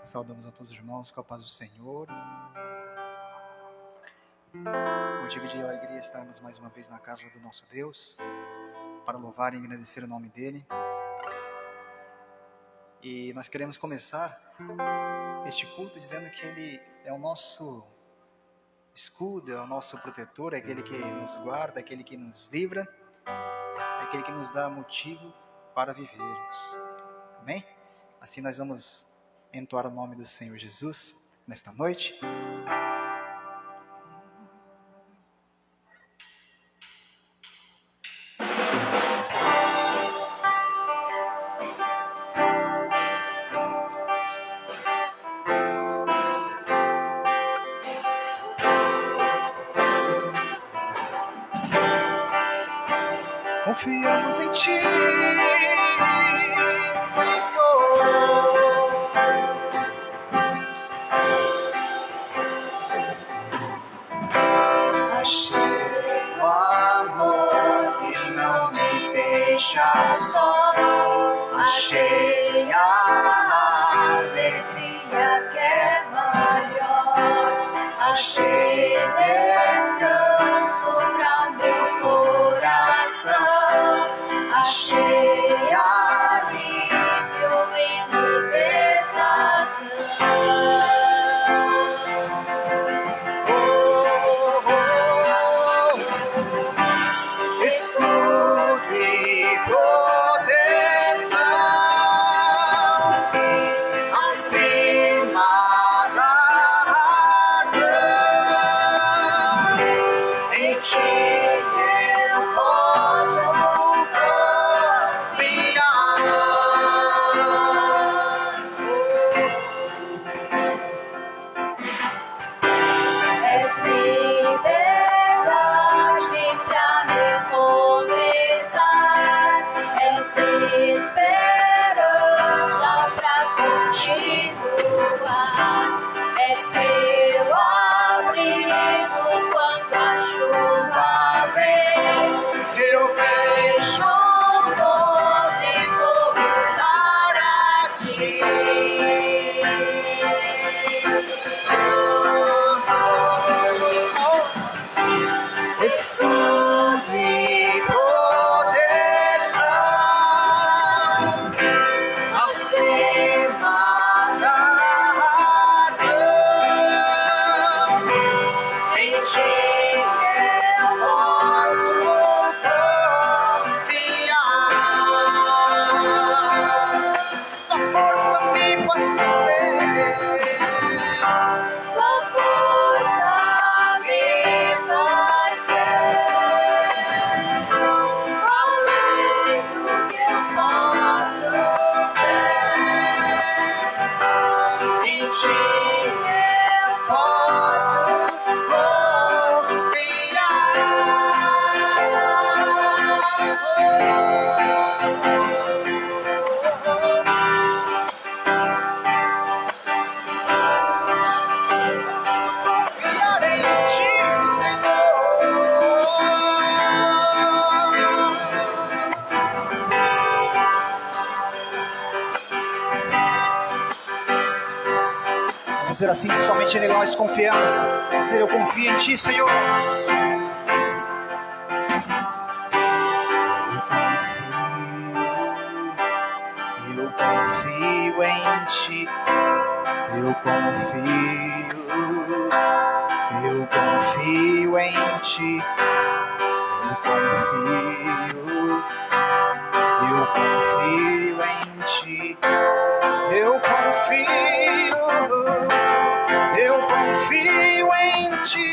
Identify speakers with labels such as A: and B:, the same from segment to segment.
A: Saudamos a todos os irmãos com a paz do Senhor. Motivo de alegria estarmos mais uma vez na casa do nosso Deus, para louvar e agradecer o nome dEle. E nós queremos começar este culto dizendo que Ele é o nosso escudo, é o nosso protetor, é aquele que nos guarda, é aquele que nos livra, é aquele que nos dá motivo para vivermos. Amém? Assim nós vamos entoar o nome do Senhor Jesus nesta noite. Confiamos em Ti, só, achei a alegria que é maior, achei descanso para meu coração, achei alívio em libertação. Escudo e proteção acima da razão. Em Ti eu posso confiar. És liberdade pra recomeçar, és esperança pra continuar, és meu abrigo quando a chuva vem. Eu deixo todo e voltar a Ti. Escudo e proteção acima da razão. Em Ti eu posso confiar. Tua força me faz ver. Tua força me faz ver além do que eu posso ver. Em Ti eu posso confiar em Ti, Senhor. Vamos dizer assim, somente nele nós confiamos. Vamos dizer, eu confio em Ti, Senhor. Eu confio em Ti. Eu confio em Ti. Eu confio em Ti. Eu confio em Ti.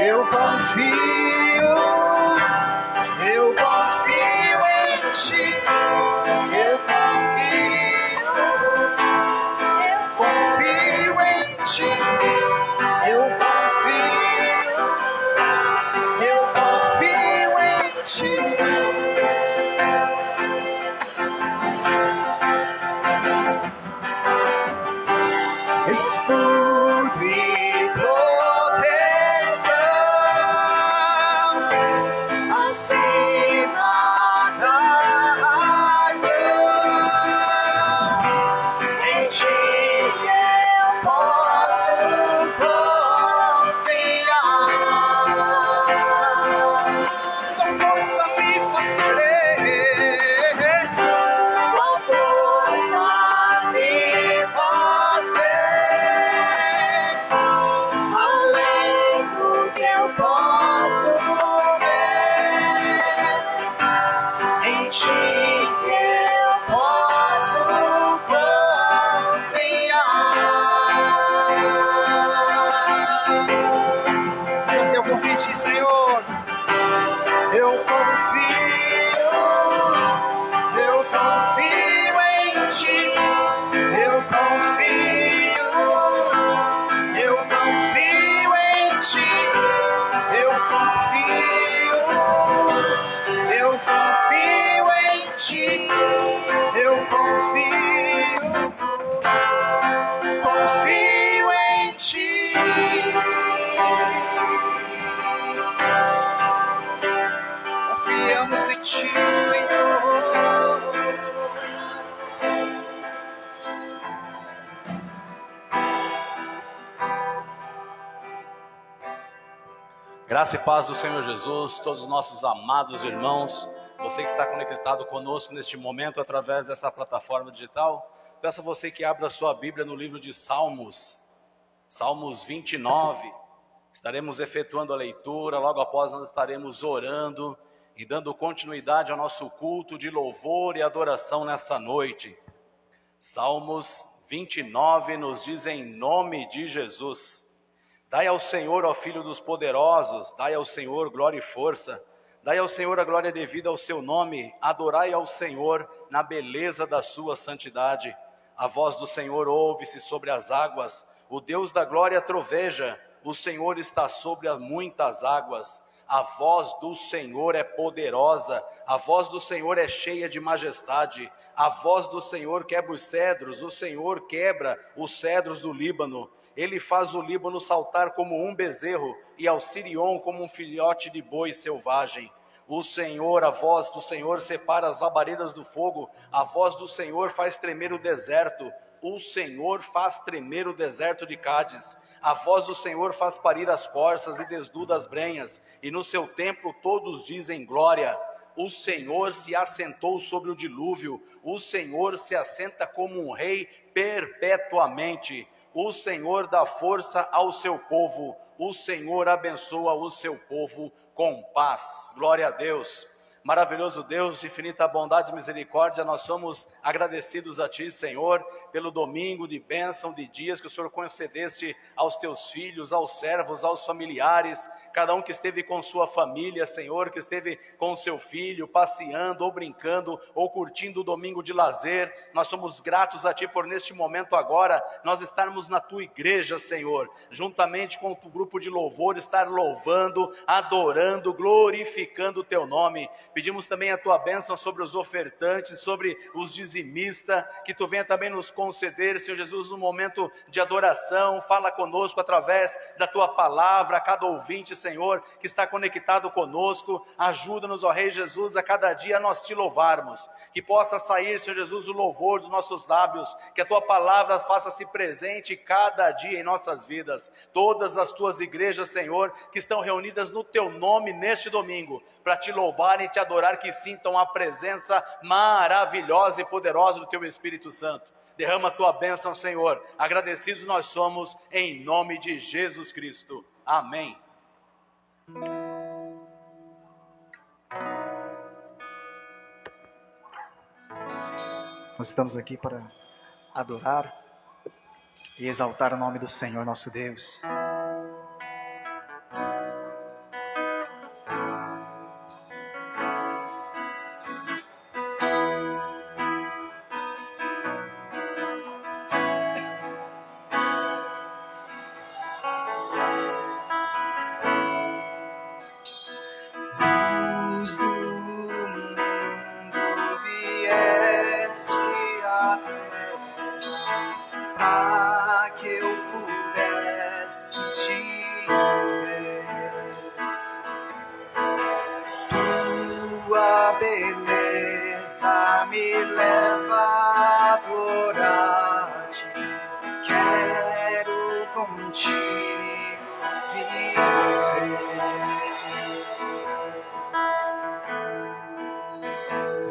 A: Eu confio em Ti. Eu confio em Ti. Eu confio em Ti. Escudo e proteção acima da razão. Em Ti Ti, Senhor. Eu confio em Ti. Eu confio em Ti. Eu confio em Ti. Eu confio em Ti. Confiamos em Ti, Senhor.
B: Graça e paz do Senhor Jesus, todos os nossos amados irmãos, você que está conectado conosco neste momento através dessa plataforma digital, peço a você que abra sua Bíblia no livro de Salmos, Salmos 29, estaremos efetuando a leitura, logo após nós estaremos orando e dando continuidade ao nosso culto de louvor e adoração nessa noite. Salmos 29 nos diz em nome de Jesus: dai ao Senhor, ó Filho dos poderosos, dai ao Senhor glória e força, dai ao Senhor a glória devida ao seu nome, adorai ao Senhor na beleza da sua santidade. A voz do Senhor ouve-se sobre as águas, o Deus da glória troveja, o Senhor está sobre as muitas águas. A voz do Senhor é poderosa, a voz do Senhor é cheia de majestade, a voz do Senhor quebra os cedros, o Senhor quebra os cedros do Líbano. Ele faz o Líbano saltar como um bezerro e ao Sirion como um filhote de boi selvagem. O Senhor, a voz do Senhor separa as labaredas do fogo, a voz do Senhor faz tremer o deserto. O Senhor faz tremer o deserto de Cádiz. A voz do Senhor faz parir as corças e desnuda as brenhas, e no seu templo todos dizem glória. O Senhor se assentou sobre o dilúvio, o Senhor se assenta como um rei perpetuamente. O Senhor dá força ao seu povo, o Senhor abençoa o seu povo com paz. Glória a Deus. Maravilhoso Deus de infinita bondade e misericórdia, nós somos agradecidos a Ti, Senhor, pelo domingo de bênção, de dias que o Senhor concedeste aos Teus filhos, aos servos, aos familiares, cada um que esteve com sua família, Senhor, que esteve com seu filho, passeando ou brincando, ou curtindo o domingo de lazer. Nós somos gratos a Ti por neste momento agora, nós estarmos na Tua igreja, Senhor, juntamente com o grupo de louvor, estar louvando, adorando, glorificando o Teu nome. Pedimos também a Tua bênção sobre os ofertantes, sobre os dizimistas, que Tu venha também nos conceder, Senhor Jesus, um momento de adoração. Fala conosco através da Tua palavra, cada ouvinte, Senhor, que está conectado conosco. Ajuda-nos, ó Rei Jesus, a cada dia nós Te louvarmos, que possa sair, Senhor Jesus, o louvor dos nossos lábios, que a Tua palavra faça-se presente cada dia em nossas vidas. Todas as Tuas igrejas, Senhor, que estão reunidas no Teu nome neste domingo, para Te louvar e Te adorar, que sintam a presença maravilhosa e poderosa do Teu Espírito Santo. Derrama a Tua bênção, Senhor. Agradecidos nós somos, em nome de Jesus Cristo. Amém.
A: Nós estamos aqui para adorar e exaltar o nome do Senhor nosso Deus.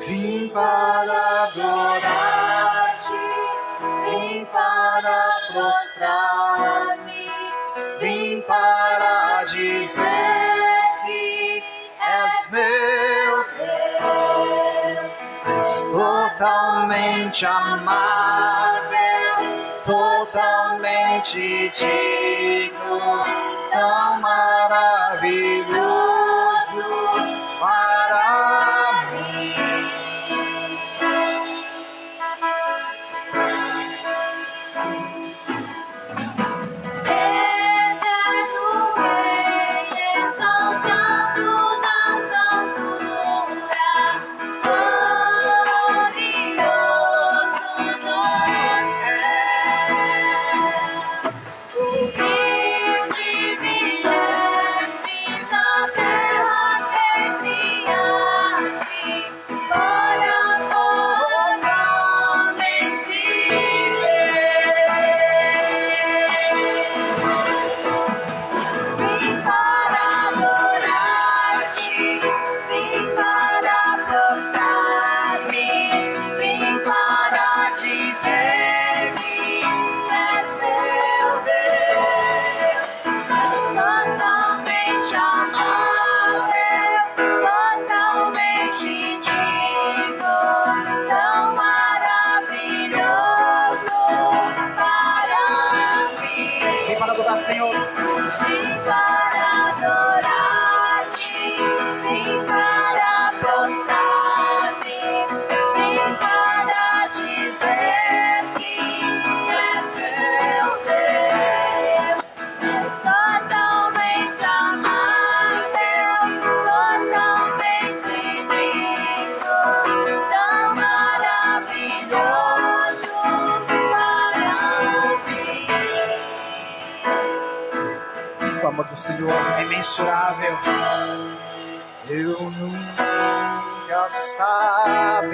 C: Vim para adorar-te, vim para prostrar-me, vim para dizer que és meu Deus. És totalmente amável, totalmente digno
A: tão maravilhoso para mim.
C: Eterno Rei, exaltado nas alturas, glorioso no céu. Humilde viestes à terra que criaste, para por homens se vim para adorar-te, vim para prostrar-me, vim para dizer que és meu Deus, és totalmente amável, totalmente digno, tão maravilhoso para mim.
A: Vem para adorar, Senhor.
C: Vim para adorar-te, vim para prostrar-me, vim para dizer que és meu Deus, és totalmente amável, totalmente digno, tão maravilhoso para mim.
A: O amor do Senhor é imensurável. Eu nunca saberei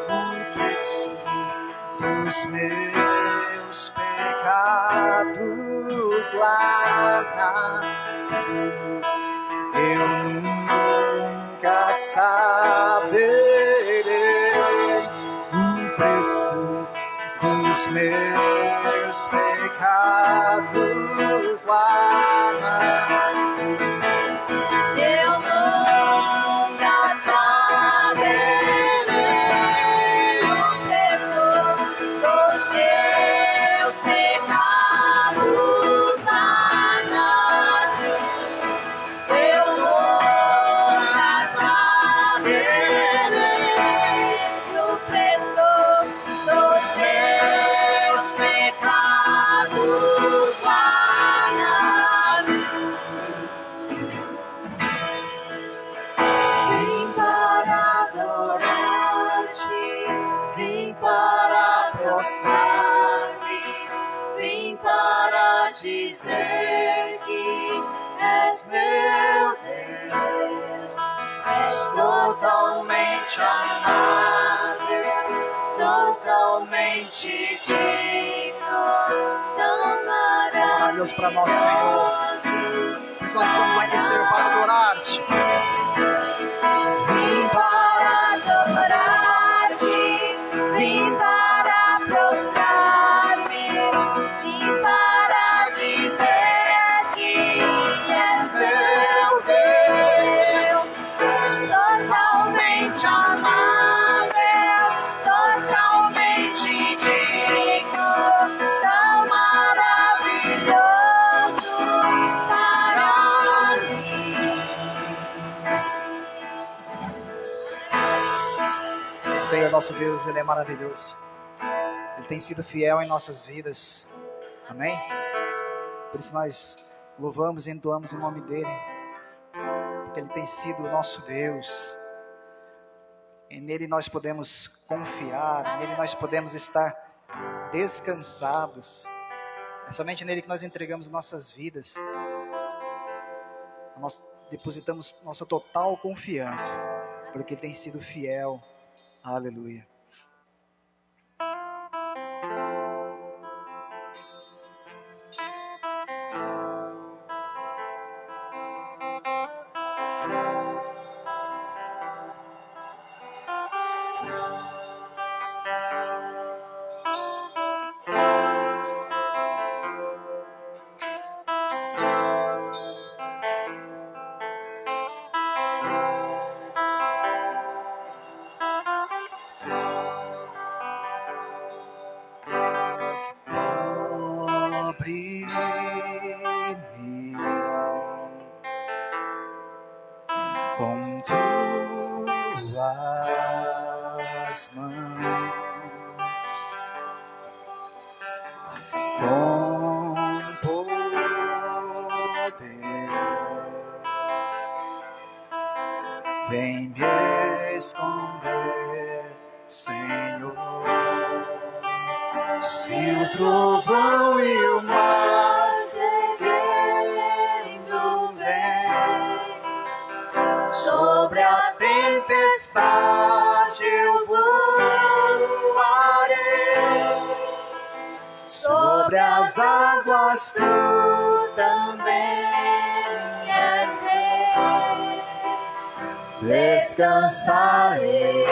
A: o preço dos meus pecados lá na cruz. Eu nunca saberei o preço dos meus pecados lá na cruz.
C: Eu nunca saberei o preço dos meus pecados lá na cruz. Eu nunca saberei o preço dos meus pecados lá na cruz. Vim para adorar-te, vim para prostrar-me, vim para dizer que és meu Deus, és totalmente amável, totalmente digno, tão
A: Maravilhoso para nós, Senhor. Por isso nós estamos aqui, Senhor, para adorar-te.
C: Vim para adorar-te, vim para prostrar-me, vim para dizer que és meu Deus, és totalmente amável, totalmente digno, tão maravilhoso para mim.
A: Senhor, nosso Deus, Ele é maravilhoso. Ele tem sido fiel em nossas vidas. Amém? Por isso nós louvamos e entoamos o nome dEle. Porque Ele tem sido o nosso Deus. E nele nós podemos confiar. Nele nós podemos estar descansados. É somente nele que nós entregamos nossas vidas. Nós depositamos nossa total confiança. Porque Ele tem sido fiel. Aleluia. trovão e o mar seguindo vem. Sobre a tempestade eu voarei, sobre as águas tu também és rei. Descansarei,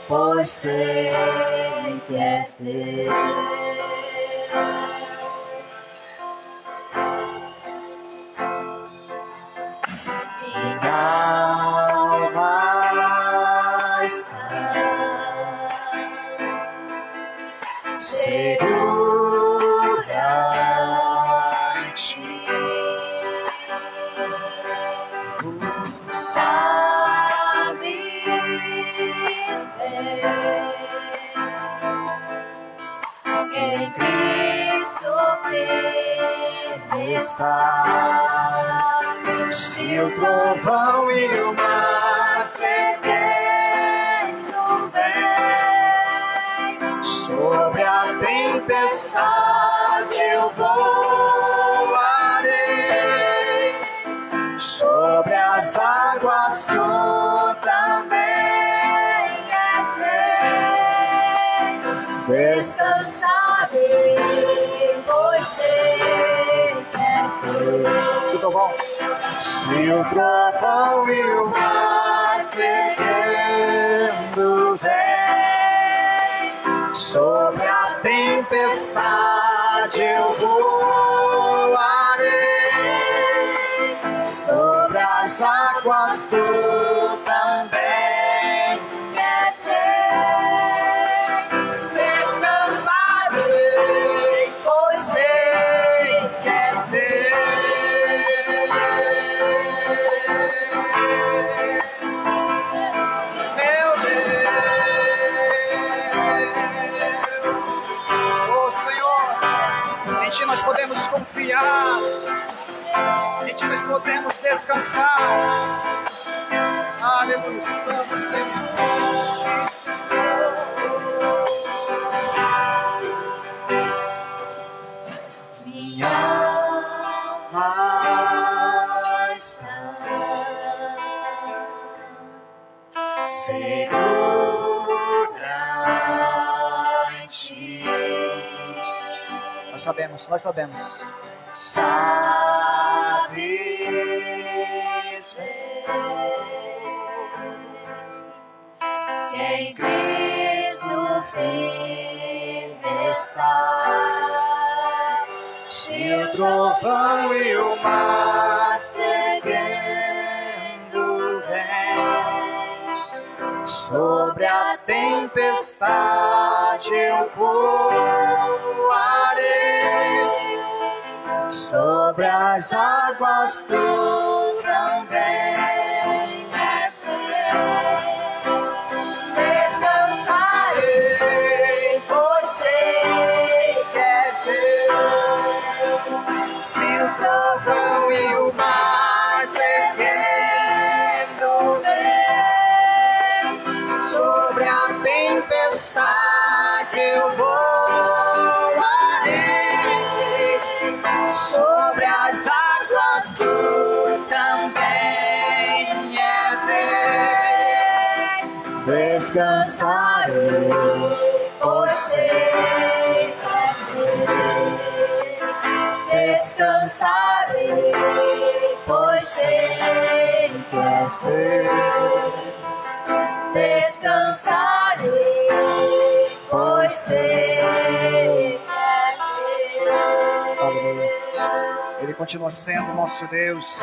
A: pois sei que és Deus. Segura em ti, tu sabes bem que em Cristo firme está. Se o trovão e o mar seguindo vem, sobre a tempestade eu voarei, sobre as águas tu também és rei. Descansarei, pois sei que és Deus. Se o trovão e o mar seguindo vem, sobre a tempestade eu voarei, sobre as águas tu também és rei. Descansarei, pois sei que és Deus. Meu Deus, oh Senhor, em Ti nós podemos confiar, em Ti nós podemos descansar. Aleluia, estamos sempre em Ti, Senhor. Minha alma está segura em Ti. Nós sabemos. Sabes bem que em Cristo firme está. Se o trovão e o mar seguindo vem, sobre a tempestade eu voarei, sobre as águas tu também és rei. Descansarei, pois sei que és Deus. Se o trovão e o mar seguindo vem, sobre a tempestade eu voarei, sobre as águas tu também és rei. Descansarei, pois sei que és Deus. Descansarei, pois sei que és Deus. Descansarei, pois sei que és Deus. Aleluia. Ele continua sendo nosso Deus.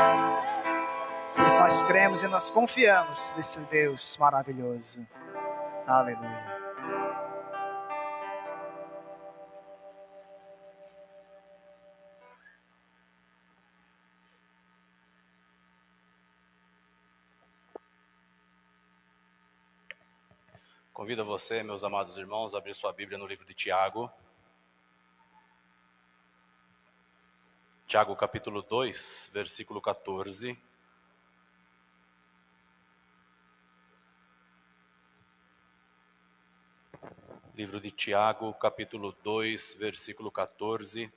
A: Por isso nós cremos e nós confiamos nesse Deus maravilhoso. Aleluia.
B: Convido você, meus amados irmãos, a abrir sua Bíblia no livro de Tiago. Tiago capítulo 2, versículo 14. Livro de Tiago, capítulo 2, versículo 14.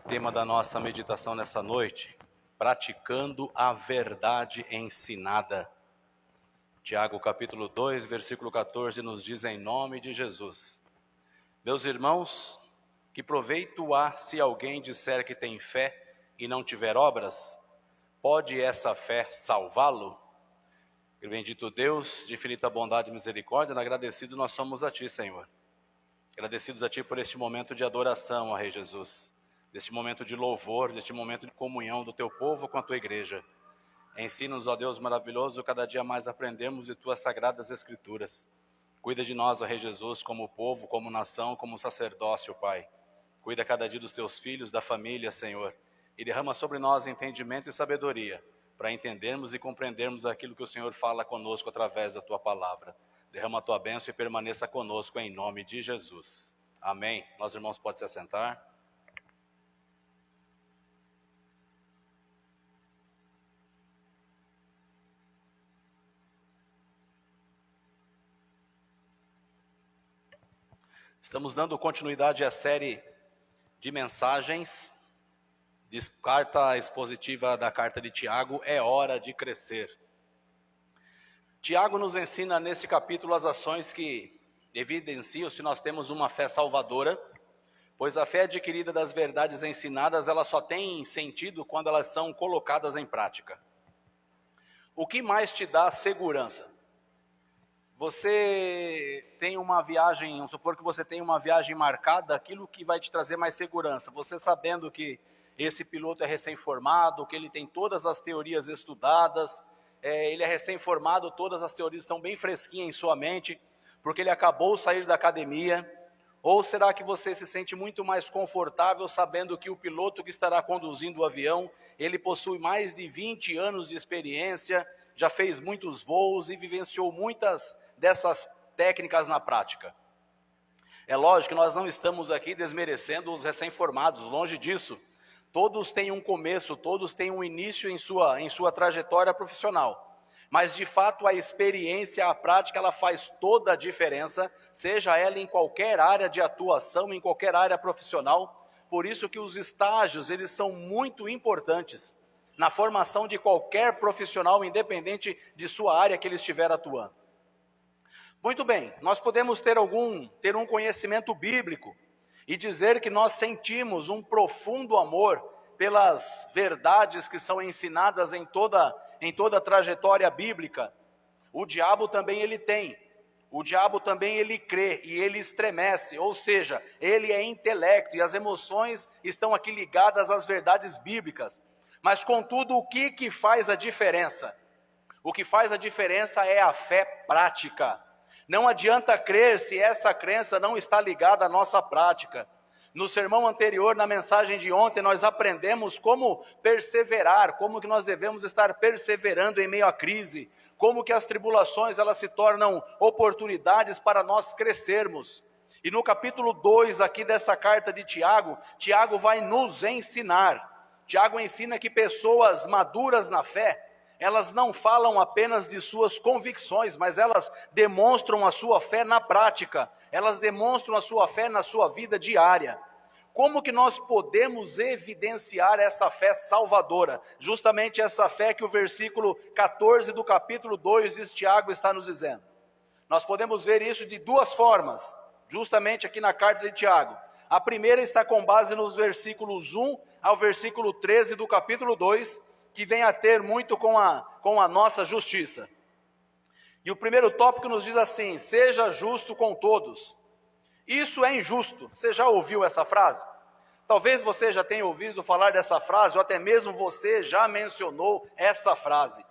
B: Tema da nossa meditação nessa noite: praticando a verdade ensinada. Tiago, capítulo 2, versículo 14, nos diz em nome de Jesus: meus irmãos, que proveito há se alguém disser que tem fé e não tiver obras? Pode essa fé salvá-lo? Bendito Deus, de infinita bondade e misericórdia, agradecidos nós somos a Ti, Senhor. Agradecidos a Ti por este momento de adoração, ó Rei Jesus, deste momento de louvor, deste momento de comunhão do Teu povo com a Tua igreja. Ensina-nos, ó Deus maravilhoso, cada dia mais aprendemos de Tuas sagradas Escrituras. Cuida de nós, ó Rei Jesus, como povo, como nação, como sacerdócio, Pai. Cuida cada dia dos Teus filhos, da família, Senhor, e derrama sobre nós entendimento e sabedoria, para entendermos e compreendermos aquilo que o Senhor fala conosco através da Tua palavra. Derrama a Tua bênção e permaneça conosco em nome de Jesus. Amém. Nós, irmãos, podem se assentar. Estamos dando continuidade à série de mensagens de carta expositiva da carta de Tiago, É Hora de Crescer. Tiago nos ensina nesse capítulo as ações que evidenciam se nós temos uma fé salvadora, pois a fé adquirida das verdades ensinadas, ela só tem sentido quando elas são colocadas em prática. O que mais te dá segurança? Você tem uma viagem, vamos supor que você tem uma viagem marcada, aquilo que vai te trazer mais segurança, você sabendo que esse piloto é recém-formado, que ele tem todas as teorias estudadas, ele é recém-formado, todas as teorias estão bem fresquinhas em sua mente, porque ele acabou de sair da academia. Ou será que você se sente muito mais confortável sabendo que o piloto que estará conduzindo o avião, ele possui mais de 20 anos de experiência, já fez muitos voos e vivenciou muitas dessas técnicas na prática? É lógico que nós não estamos aqui desmerecendo os recém-formados, longe disso. Todos têm um começo, todos têm um início em sua trajetória profissional. Mas, de fato, a experiência, a prática, ela faz toda a diferença, seja ela em qualquer área de atuação, em qualquer área profissional. Por isso que os estágios, eles são muito importantes na formação de qualquer profissional, independente de sua área que ele estiver atuando. Muito bem, nós podemos ter um conhecimento bíblico e dizer que nós sentimos um profundo amor pelas verdades que são ensinadas em toda a trajetória bíblica. O diabo também ele tem, o diabo também ele crê e ele estremece, ou seja, ele é intelecto e as emoções estão aqui ligadas às verdades bíblicas. Mas contudo, o que faz a diferença? O que faz a diferença é a fé prática. Não adianta crer se essa crença não está ligada à nossa prática. No sermão anterior, na mensagem de ontem, nós aprendemos como perseverar, como que nós devemos estar perseverando em meio à crise, como que as tribulações elas se tornam oportunidades para nós crescermos. E no capítulo 2 aqui dessa carta de Tiago, Tiago vai nos ensinar. Tiago ensina que pessoas maduras na fé, elas não falam apenas de suas convicções, mas elas demonstram a sua fé na prática, elas demonstram a sua fé na sua vida diária. Como que nós podemos evidenciar essa fé salvadora? Justamente essa fé que o versículo 14 do capítulo 2 de Tiago está nos dizendo. Nós podemos ver isso de duas formas, justamente aqui na carta de Tiago. A primeira está com base nos versículos 1 ao versículo 13 do capítulo 2, que vem a ter muito com a nossa justiça. E o primeiro tópico nos diz assim: seja justo com todos. Isso é injusto. Você já ouviu essa frase? Talvez você já tenha ouvido falar dessa frase, ou até mesmo você já mencionou essa frase.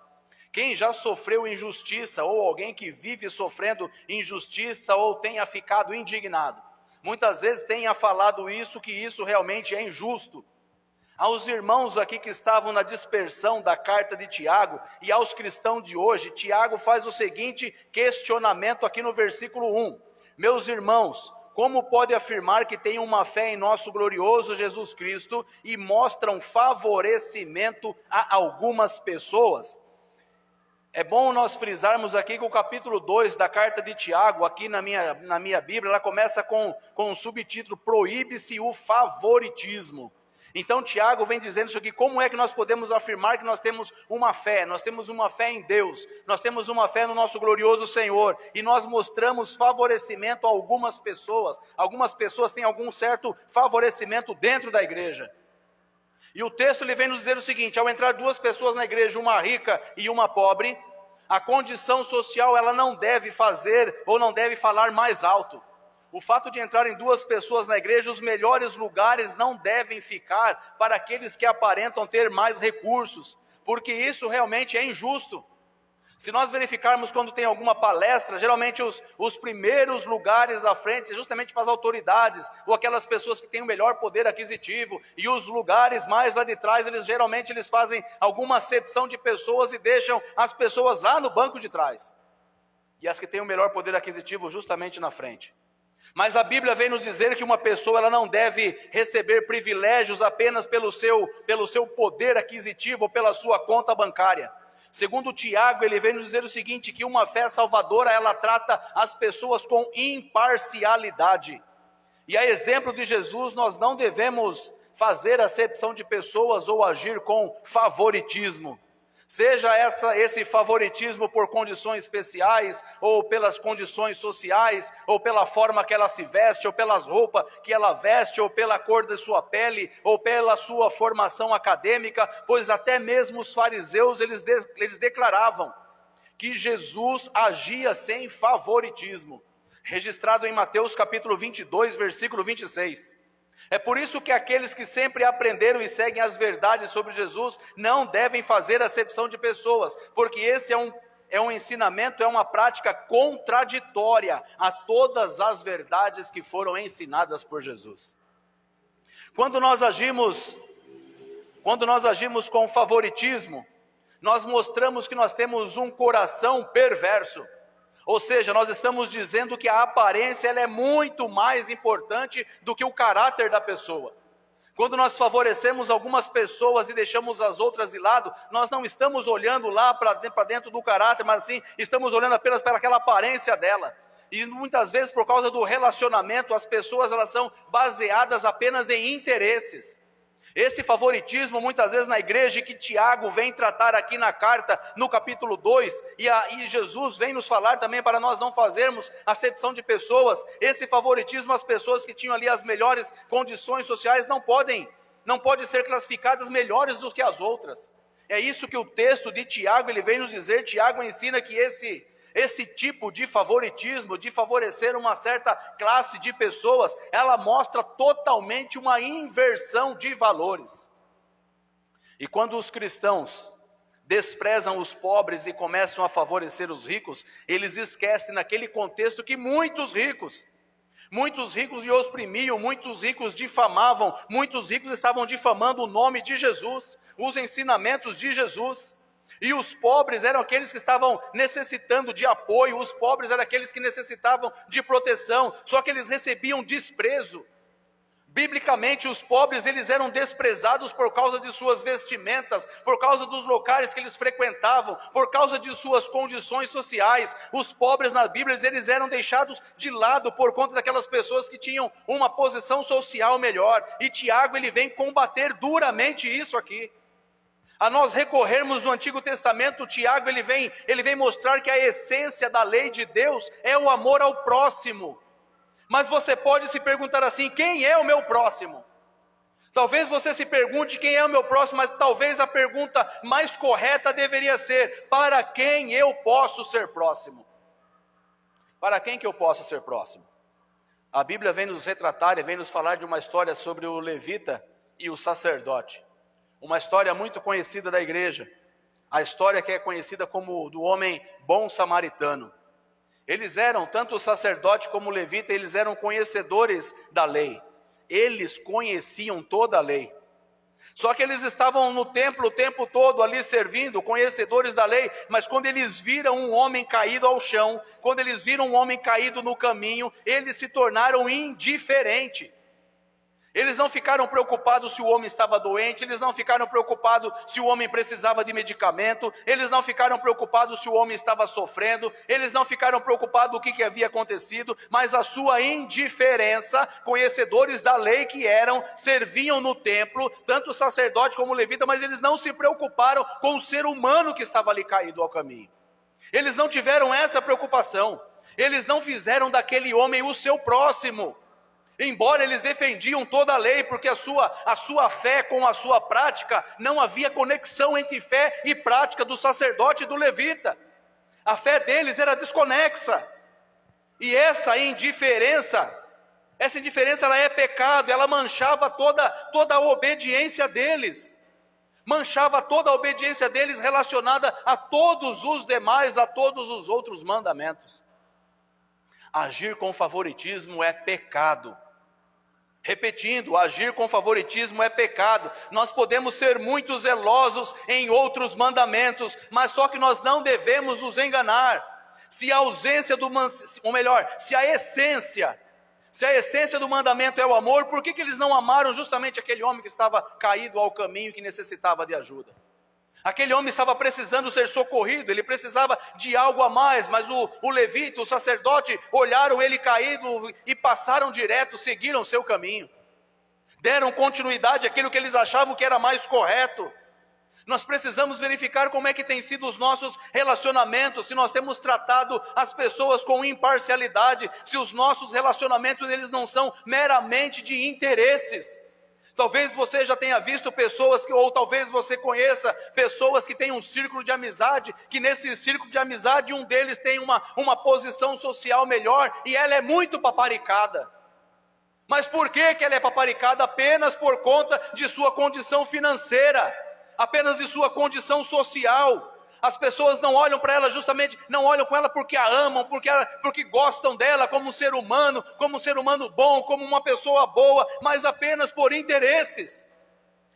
B: Quem já sofreu injustiça, ou alguém que vive sofrendo injustiça, ou tenha ficado indignado, muitas vezes tenha falado isso, que isso realmente é injusto. Aos irmãos aqui que estavam na dispersão da carta de Tiago e aos cristãos de hoje, Tiago faz o seguinte questionamento aqui no versículo 1. Meus irmãos, como pode afirmar que tem uma fé em nosso glorioso Jesus Cristo e mostram favorecimento a algumas pessoas? É bom nós frisarmos aqui que o capítulo 2 da carta de Tiago, aqui na minha Bíblia, ela começa com um subtítulo: proíbe-se o favoritismo. Então Tiago vem dizendo isso aqui: como é que nós podemos afirmar que nós temos uma fé? Nós temos uma fé em Deus, nós temos uma fé no nosso glorioso Senhor, e nós mostramos favorecimento a algumas pessoas têm algum certo favorecimento dentro da igreja. E o texto ele vem nos dizer o seguinte: ao entrar duas pessoas na igreja, uma rica e uma pobre, a condição social ela não deve fazer ou não deve falar mais alto. O fato de entrarem duas pessoas na igreja, os melhores lugares não devem ficar para aqueles que aparentam ter mais recursos, porque isso realmente é injusto. Se nós verificarmos quando tem alguma palestra, geralmente os primeiros lugares da frente, justamente para as autoridades, ou aquelas pessoas que têm o melhor poder aquisitivo, e os lugares mais lá de trás, geralmente eles fazem alguma acepção de pessoas e deixam as pessoas lá no banco de trás. E as que têm o melhor poder aquisitivo justamente na frente. Mas a Bíblia vem nos dizer que uma pessoa ela não deve receber privilégios apenas pelo seu poder aquisitivo ou pela sua conta bancária. Segundo Tiago, ele vem nos dizer o seguinte, que uma fé salvadora, ela trata as pessoas com imparcialidade. E a exemplo de Jesus, nós não devemos fazer acepção de pessoas ou agir com favoritismo. Seja esse favoritismo por condições especiais, ou pelas condições sociais, ou pela forma que ela se veste, ou pelas roupas que ela veste, ou pela cor de sua pele, ou pela sua formação acadêmica, pois até mesmo os fariseus, eles declaravam que Jesus agia sem favoritismo. Registrado em Mateus capítulo 22, versículo 26. É por isso que aqueles que sempre aprenderam e seguem as verdades sobre Jesus não devem fazer acepção de pessoas, porque esse é um ensinamento, é uma prática contraditória a todas as verdades que foram ensinadas por Jesus. Quando nós agimos com favoritismo, nós mostramos que nós temos um coração perverso. Ou seja, nós estamos dizendo que a aparência ela é muito mais importante do que o caráter da pessoa. Quando nós favorecemos algumas pessoas e deixamos as outras de lado, nós não estamos olhando lá para dentro do caráter, mas sim estamos olhando apenas para aquela aparência dela. E muitas vezes por causa do relacionamento, as pessoas elas são baseadas apenas em interesses. Esse favoritismo muitas vezes na igreja que Tiago vem tratar aqui na carta, no capítulo 2, e Jesus vem nos falar também para nós não fazermos acepção de pessoas. Esse favoritismo, as pessoas que tinham ali as melhores condições sociais não podem ser classificadas melhores do que as outras. É isso que o texto de Tiago ele vem nos dizer. Tiago ensina que esse tipo de favoritismo, de favorecer uma certa classe de pessoas, ela mostra totalmente uma inversão de valores. E quando os cristãos desprezam os pobres e começam a favorecer os ricos, eles esquecem naquele contexto que muitos ricos lhe oprimiam, muitos ricos difamavam, muitos ricos estavam difamando o nome de Jesus, os ensinamentos de Jesus. E os pobres eram aqueles que estavam necessitando de apoio, os pobres eram aqueles que necessitavam de proteção, só que eles recebiam desprezo. Biblicamente, os pobres eles eram desprezados por causa de suas vestimentas, por causa dos locais que eles frequentavam, por causa de suas condições sociais. Os pobres na Bíblia eles eram deixados de lado por conta daquelas pessoas que tinham uma posição social melhor. E Tiago ele vem combater duramente isso aqui. A nós recorrermos no Antigo Testamento, Tiago ele vem mostrar que a essência da lei de Deus é o amor ao próximo. Mas você pode se perguntar assim: quem é o meu próximo? Talvez você se pergunte quem é o meu próximo, mas talvez a pergunta mais correta deveria ser: para quem eu posso ser próximo? Para quem que eu posso ser próximo? A Bíblia vem nos retratar e vem nos falar de uma história sobre o levita e o sacerdote. Uma história muito conhecida da igreja, a história que é conhecida como do homem bom samaritano. Eles eram, tanto o sacerdote como o levita, eles eram conhecedores da lei. Eles conheciam toda a lei. Só que eles estavam no templo o tempo todo ali servindo, conhecedores da lei, mas quando eles viram um homem caído ao chão, quando eles viram um homem caído no caminho, eles se tornaram indiferentes. Eles não ficaram preocupados se o homem estava doente, eles não ficaram preocupados se o homem precisava de medicamento, eles não ficaram preocupados se o homem estava sofrendo, eles não ficaram preocupados o que havia acontecido, mas a sua indiferença, conhecedores da lei que eram, serviam no templo, tanto o sacerdote como o levita, mas eles não se preocuparam com o ser humano que estava ali caído ao caminho. Eles não tiveram essa preocupação, eles não fizeram daquele homem o seu próximo. Embora eles defendiam toda a lei, porque a sua fé com a sua prática, não havia conexão entre fé e prática do sacerdote e do levita. A fé deles era desconexa. E essa indiferença ela é pecado, ela manchava toda a obediência deles. Manchava toda a obediência deles relacionada a todos os demais, a todos os outros mandamentos. Agir com favoritismo é pecado. Repetindo, agir com favoritismo é pecado. Nós podemos ser muito zelosos em outros mandamentos, mas só que nós não devemos nos enganar. Se a essência do mandamento é o amor, por que eles não amaram justamente aquele homem que estava caído ao caminho, que necessitava de ajuda? Aquele homem estava precisando ser socorrido, ele precisava de algo a mais, mas o levita, o sacerdote, olharam ele caído e passaram direto, seguiram o seu caminho. Deram continuidade àquilo que eles achavam que era mais correto. Nós precisamos verificar como é que tem sido os nossos relacionamentos, se nós temos tratado as pessoas com imparcialidade, se os nossos relacionamentos eles não são meramente de interesses. Talvez você já tenha visto pessoas, ou talvez você conheça pessoas que têm um círculo de amizade, que nesse círculo de amizade um deles tem uma posição social melhor e ela é muito paparicada. Mas por que ela é paparicada? Apenas por conta de sua condição financeira, apenas de sua condição social. As pessoas não olham para ela não olham com ela porque a amam, porque gostam dela como um ser humano bom, como uma pessoa boa, mas apenas por interesses.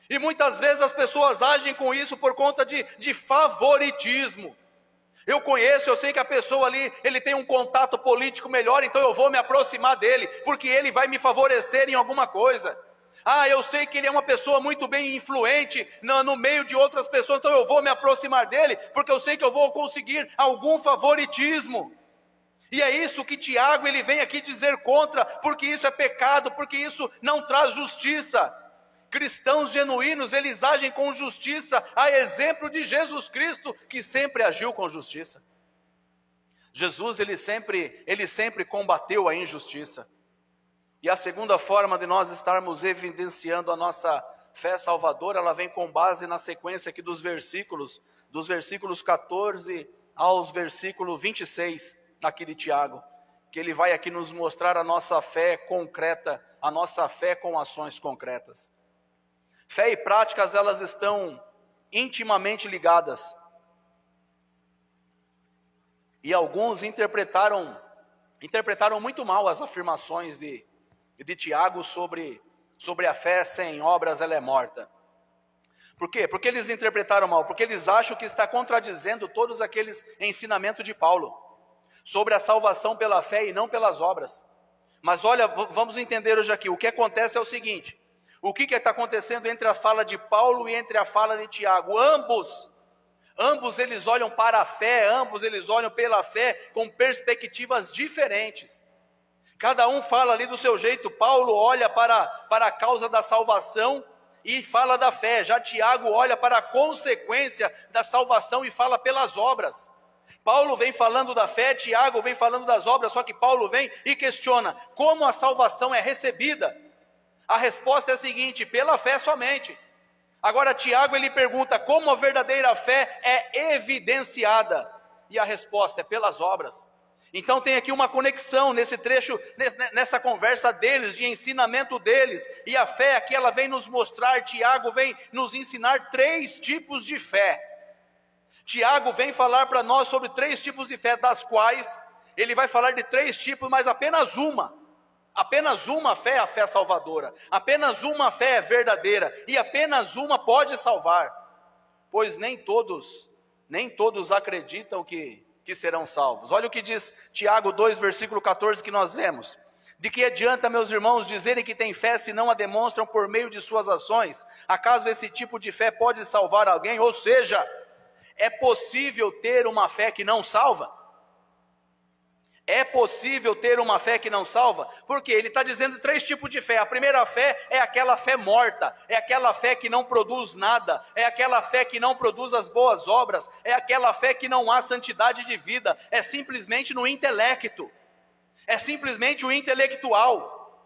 B: E muitas vezes as pessoas agem com isso por conta de favoritismo. Eu sei que a pessoa ali, ele tem um contato político melhor, então eu vou me aproximar dele, porque ele vai me favorecer em alguma coisa. Eu sei que ele é uma pessoa muito bem influente no meio de outras pessoas, então eu vou me aproximar dele, porque eu sei que eu vou conseguir algum favoritismo. E é isso que Tiago ele vem aqui dizer contra, porque isso é pecado, porque isso não traz justiça. Cristãos genuínos, eles agem com justiça, a exemplo de Jesus Cristo, que sempre agiu com justiça. Jesus, ele sempre combateu a injustiça. E a segunda forma de nós estarmos evidenciando a nossa fé salvadora, ela vem com base na sequência aqui dos versículos 14 aos versículos 26, aqui de Tiago, que ele vai aqui nos mostrar a nossa fé concreta, a nossa fé com ações concretas. Fé e práticas, elas estão intimamente ligadas. E alguns interpretaram muito mal as afirmações de Tiago sobre a fé sem obras ela é morta. Por quê? Porque eles interpretaram mal, porque eles acham que está contradizendo todos aqueles ensinamentos de Paulo, sobre a salvação pela fé e não pelas obras. Mas olha, vamos entender hoje aqui, o que acontece é o seguinte, o que está acontecendo entre a fala de Paulo e entre a fala de Tiago? Ambos eles olham para a fé, ambos eles olham pela fé com perspectivas diferentes. Cada um fala ali do seu jeito. Paulo olha para a causa da salvação e fala da fé. Já Tiago olha para a consequência da salvação e fala pelas obras. Paulo vem falando da fé, Tiago vem falando das obras, só que Paulo vem e questiona como a salvação é recebida. A resposta é a seguinte: pela fé somente. Agora Tiago ele pergunta como a verdadeira fé é evidenciada. E a resposta é pelas obras. Então tem aqui uma conexão nesse trecho, nessa conversa deles, de ensinamento deles. E a fé aqui ela vem nos mostrar, Tiago vem nos ensinar 3 tipos de fé. Tiago vem falar para nós sobre 3 tipos de fé, das quais ele vai falar de 3 tipos, mas apenas uma. Apenas uma fé é a fé salvadora. Apenas uma fé é verdadeira. E apenas uma pode salvar. Pois nem todos acreditam que serão salvos. Olha o que diz Tiago 2, versículo 14, que nós lemos. De que adianta, meus irmãos, dizerem que têm fé se não a demonstram por meio de suas ações? Acaso esse tipo de fé pode salvar alguém? Ou seja, é possível ter uma fé que não salva? É possível ter uma fé que não salva? Porque ele está dizendo 3 tipos de fé. A primeira fé é aquela fé morta, é aquela fé que não produz nada, é aquela fé que não produz as boas obras, é aquela fé que não há santidade de vida, é simplesmente no intelecto, é simplesmente o intelectual.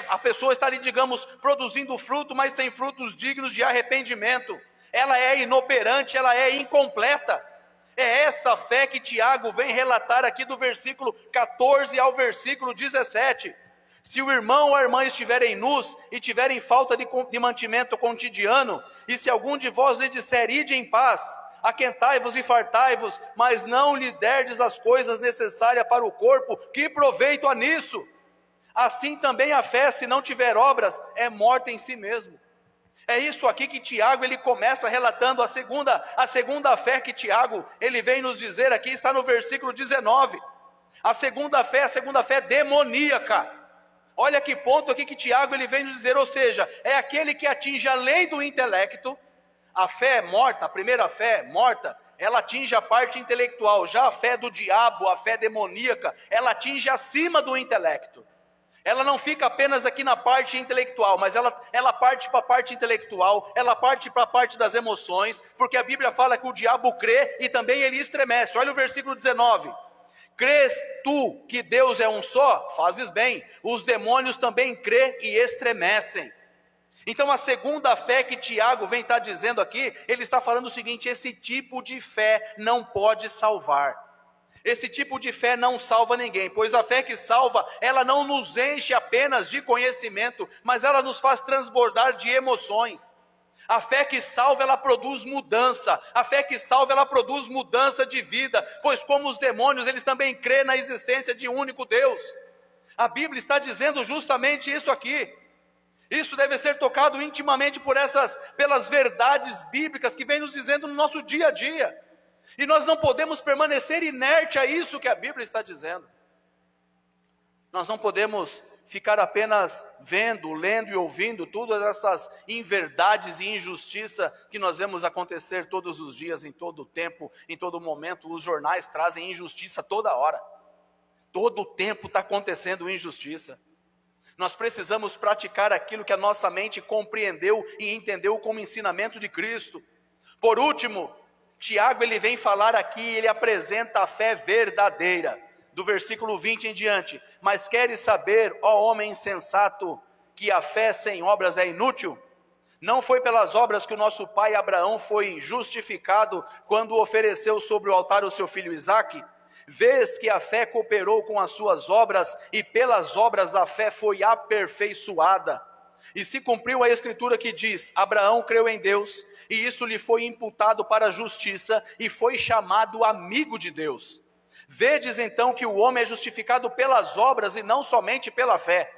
B: A pessoa está ali, digamos, produzindo fruto, mas sem frutos dignos de arrependimento. Ela é inoperante, ela é incompleta. É essa fé que Tiago vem relatar aqui do versículo 14 ao versículo 17. Se o irmão ou a irmã estiverem nus e tiverem falta de mantimento cotidiano, e se algum de vós lhe disser, ide em paz, aquentai-vos e fartai-vos, mas não lhe derdes as coisas necessárias para o corpo, que proveito há nisso? Assim também a fé, se não tiver obras, é morta em si mesmo. É isso aqui que Tiago ele começa relatando a segunda fé que Tiago ele vem nos dizer aqui, está no versículo 19. A segunda fé demoníaca. Olha que ponto aqui que Tiago ele vem nos dizer, ou seja, é aquele que atinge além do intelecto. A fé morta, a primeira fé morta, ela atinge a parte intelectual. Já a fé do diabo, a fé demoníaca, ela atinge acima do intelecto. Ela não fica apenas aqui na parte intelectual, mas ela parte para a parte intelectual, ela parte para a parte das emoções, porque a Bíblia fala que o diabo crê e também ele estremece. Olha o versículo 19. Crês tu que Deus é um só? Fazes bem. Os demônios também crê e estremecem. Então a segunda fé que Tiago vem estar dizendo aqui, ele está falando o seguinte, esse tipo de fé não pode salvar. Esse tipo de fé não salva ninguém, pois a fé que salva, ela não nos enche apenas de conhecimento, mas ela nos faz transbordar de emoções. A fé que salva, ela produz mudança. A fé que salva, ela produz mudança de vida, pois como os demônios, eles também crêem na existência de um único Deus. A Bíblia está dizendo justamente isso aqui. Isso deve ser tocado intimamente pelas verdades bíblicas que vem nos dizendo no nosso dia a dia. E nós não podemos permanecer inerte a isso que a Bíblia está dizendo. Nós não podemos ficar apenas vendo, lendo e ouvindo todas essas inverdades e injustiça que nós vemos acontecer todos os dias, em todo o tempo, em todo momento. Os jornais trazem injustiça toda hora. Todo o tempo está acontecendo injustiça. Nós precisamos praticar aquilo que a nossa mente compreendeu e entendeu como ensinamento de Cristo. Por último, Tiago ele vem falar aqui, ele apresenta a fé verdadeira, do versículo 20 em diante. Mas queres saber, ó homem insensato, que a fé sem obras é inútil? Não foi pelas obras que o nosso pai Abraão foi justificado quando ofereceu sobre o altar o seu filho Isaque? Vês que a fé cooperou com as suas obras e pelas obras a fé foi aperfeiçoada. E se cumpriu a escritura que diz, Abraão creu em Deus e isso lhe foi imputado para a justiça e foi chamado amigo de Deus. Vedes então que o homem é justificado pelas obras e não somente pela fé.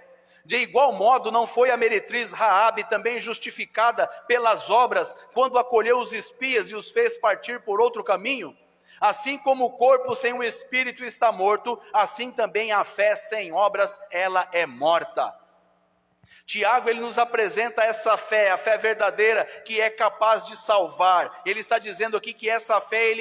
B: De igual modo não foi a meretriz Raabe também justificada pelas obras quando acolheu os espias e os fez partir por outro caminho? Assim como o corpo sem o espírito está morto, assim também a fé sem obras, ela é morta. Tiago ele nos apresenta essa fé, a fé verdadeira que é capaz de salvar. Ele está dizendo aqui que essa fé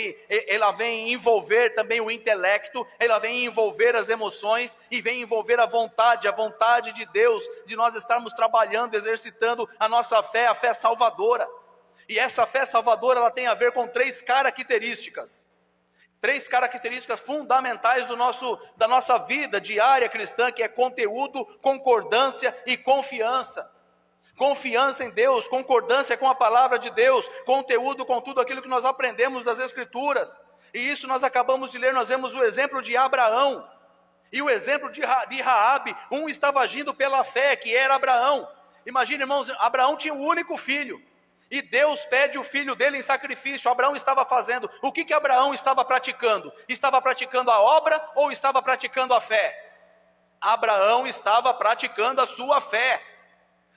B: ela vem envolver também o intelecto, ela vem envolver as emoções e vem envolver a vontade de Deus, de nós estarmos trabalhando, exercitando a nossa fé, a fé salvadora. E essa fé salvadora ela tem a ver com 3 características. 3 características fundamentais da nossa vida diária cristã, que é conteúdo, concordância e confiança. Confiança em Deus, concordância com a palavra de Deus, conteúdo com tudo aquilo que nós aprendemos das Escrituras. E isso nós acabamos de ler, nós vemos o exemplo de Abraão e o exemplo de Raabe. Um estava agindo pela fé, que era Abraão. Imagina, irmãos, Abraão tinha um único filho. E Deus pede o filho dele em sacrifício. Abraão estava fazendo. O que Abraão estava praticando? Estava praticando a obra ou estava praticando a fé? Abraão estava praticando a sua fé.